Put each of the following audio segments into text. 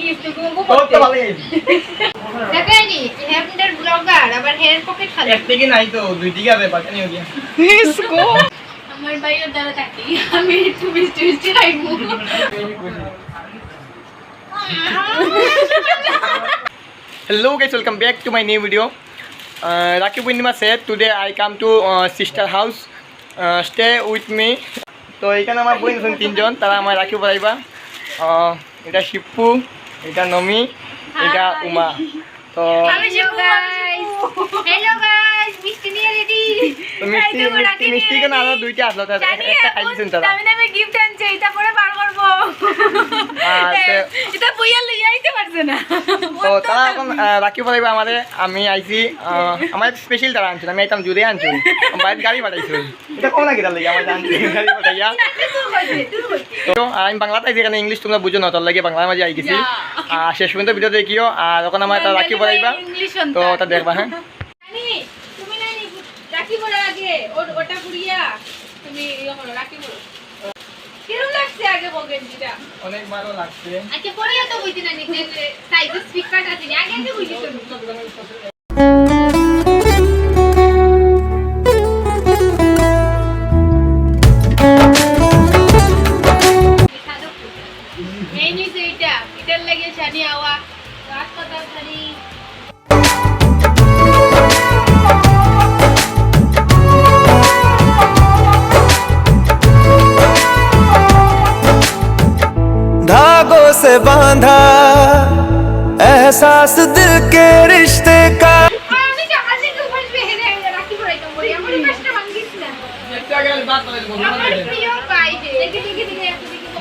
Gift তোমাকে করতে ভালো দেখাইনি হ্যাপটার ব্লগার আবার হেয়ার পকেট খালি এক থেকে নাই তো দুই দিকে আছে পাকা নিয়ে গিয়া ইসকো আমার ভাইয়ের দ্বারা থাকি আমি একটু মিষ্টি মিষ্টি খাইবো Hello guys, welcome back to my new video. Rakhi Purnima said today I come to sister house. Stay with me. তো এখানে আমার বোন আছেন তিনজন, তারা আমার রাখি পরাইবা। এটা শিপু, এটা নমি, এটা উমা। তো হ্যালো গাইস মিষ্টি নিয়ে রেডি তো মিষ্টি কেন আরো দুইটা আসলো, একটা খাই দিয়েছেন তারা। আমি গিফট আনছি, এটা পরে বার করবো। এটা বইয়া লই আইতে পারছে না। তো তারা এখন রাখি পরাইবা আমাদের। আমি আইছি আমার স্পেশাল তারা আনছিল, আমি আইতাম জুড়ে আনছি, বাইরে গাড়ি পাঠাইছিল। এটা কোন লাগে তার লাগে আমার জানছি গাড়ি পাঠাইয়া। তো আমি বাংলাতে আইছি, এখানে ইংলিশ তোমরা বুঝো না, তার লাগে বাংলার মাঝে আই গেছি। আর শেষ পর্যন্ত ভিডিও দেখিও, আর ওখানে আমার একটা রাখি পরাইবা, তো ওটা দেখবা। হ্যাঁ তুমি নাই রাখি পরার আগে ওটা পুরিয়া তুমি ইয়ে করো, রাখি পরো। কিরকম লাগছে আগে বগেন্ডিটা? অনেক ভালো লাগছে। আচ্ছা পরিয়া তো বুঝি না নিতে সাইজ স্পিকার আছে না আগে আগে বুঝি তো এই নি যে এটার লাগে জানি আওয়া রাত কথা জানি धागों से बांधा एहसास दिल के रिश्ते का। আমি সকাল থেকে উপোস বেহেরে রাখি পরাইতাম বলি আমার কষ্ট ভাঙিস না একটা আগে বাত করে বলবো আমার প্রিয় ভাই দেখে দেখে দেখে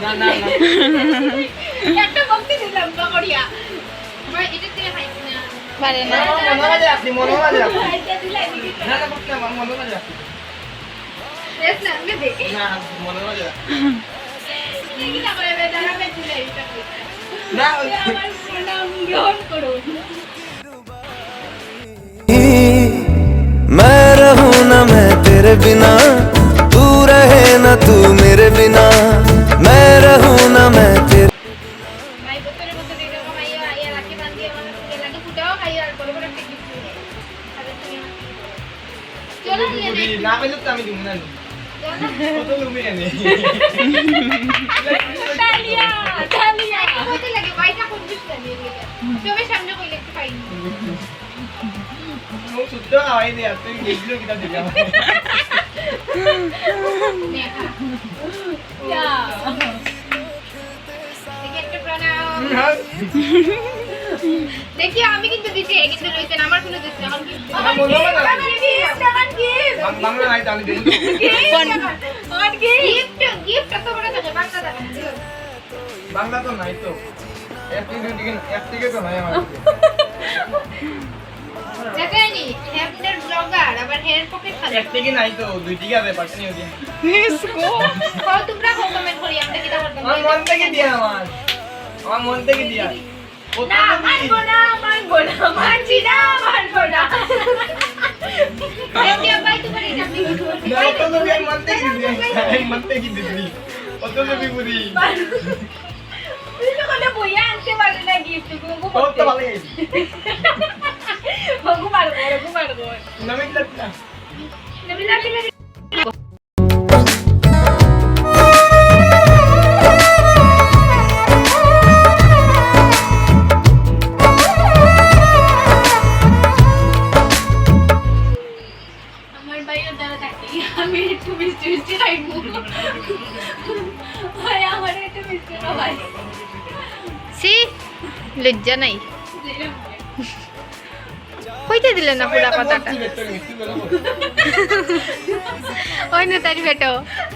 না না না একটা বক্তি দিলাম বাকড়িয়া ভাই এটা থেকে খাইছি না পারে না মনে হয় আপনি মনে হয় আপনি এটা দিলাই দিবি না না বলতে না মনে হয় আপনি দেখ না আমি দেখি না মনে হয় দেখি না করে বেদারা মে দিলাই এটা না আমার প্রণাম গ্রহণ করো मैं रहूं ना मैं तेरे बिना, तू रहे ना तू मेरे बिना, मैं रहूं ना मैं तेरे। ভাই বতরে বতরে এরকম আইয়া আইয়া রাখি বাঁধি আমার ফুলে লাগে ফুটাও খাইয়া আর বড় বড় একটা গিফট দিই তাহলে তুমি চলো নিয়ে নে না পেলে তো আমি দিব না কত লুমি জানি তালিয়া তালিয়া কত লাগে ভাইটা কোন গিফট লাগে সবে সামনে কইলে একটু পাইনি ও শুদ্ধ আওয়াজ দেয় তুই গিফট কিটা দিবি আমাকে দেখা ইয়া দেখি একটা প্রণাম দেখি আমি কিন্তু দিছি কিন্তু লইছেন আমার কোনো দিছ না আমার গিফট আমার গিফট আমার গিফট বাংলা নাই তাহলে দেব আমার গিফট গিফট তো বড় থাকে বাংলা দাও বাংলা তো নাই তো এক থেকে তো নাই আমার দেখাইনি হ্যাপটার ব্লগার আবার হেয়ার পকেট খালি এক থেকে নাই তো দুই দিকে আছে পাকা নিয়ে গিয়া ইসকো তোমরা কমেন্ট করি আমরা কিটা করতাম আমার মন থেকে দিয়া আমার মন থেকে দিয়া না মানবো না মানছি না মানবো না আজকে ভাই তুমি এটা আপনি কি করতে না তো তো আমি মন থেকে দিই মন থেকে দিই কত লোভি বুড়ি তুই তো কোন বইয়া আনতে পারলে না গিফট গুলো কত ভালো গেছি ভগু মারবো নমি লাগতা নবী লাগলে আমার ভাইয়ের দ্বারা থাকি আমি একটু মিষ্টি মিষ্টি খাইবো ভাই আমার একটু মিষ্টি খাওয়াই সি লজ্জা নাই কইতে দিলে না পুরা কথাটা ওই না তারি বেটো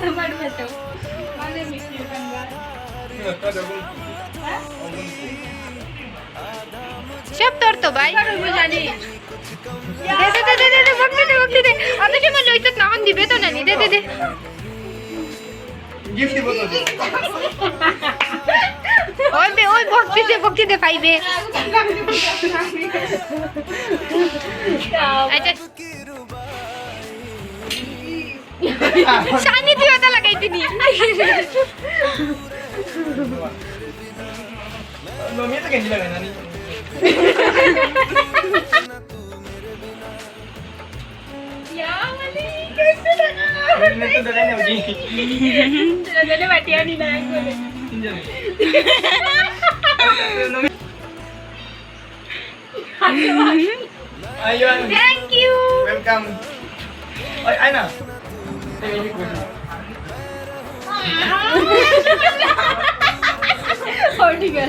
আমার বেটো মানে মিষ্টি গঙ্গা সব তোর তো ভাই জানি দে ভক্তি দে অত সময় লইত না অন দিবে তো না নি দে গিফট দিব তো ওই ভক্তি দে পাইবে আচ্ছা শানি তুই ওটা লাগাইতিনি Mami itu ganti lagi nani. Ya Mali, कैसे लगा? Ini tuh dari ni uji. Sudah jadi batia ni dah aku. Ayo, Anu. Thank you. Welcome. Oh, Aina. Thank you. और ठीक है।